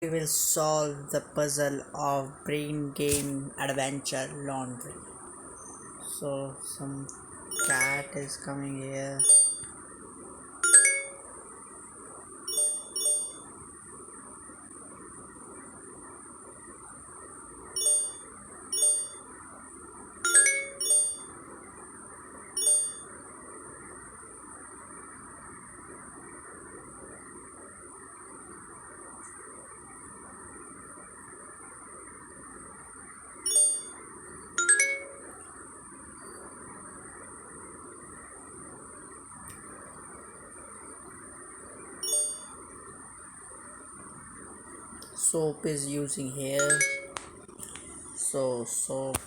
We will solve the puzzle of brain game adventure laundry. So some cat is coming here. Soap is using here. So soap.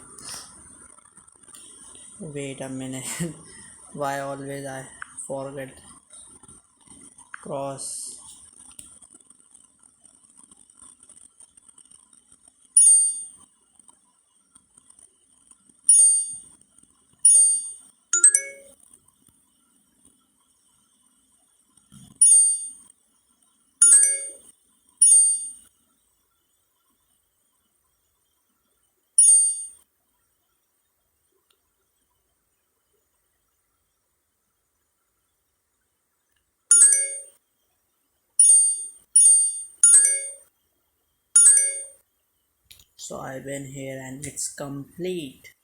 Wait a minute. Why always I forget cross? So I went here and it's complete.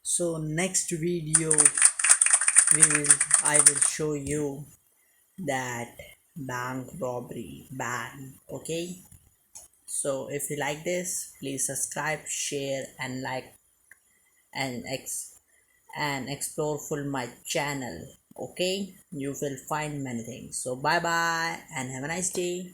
So next video will I will show you that bank robbery ban. Okay, so if you like this, please subscribe, share and like and explore full my channel. Okay, you will find many things. So bye bye and have a nice day.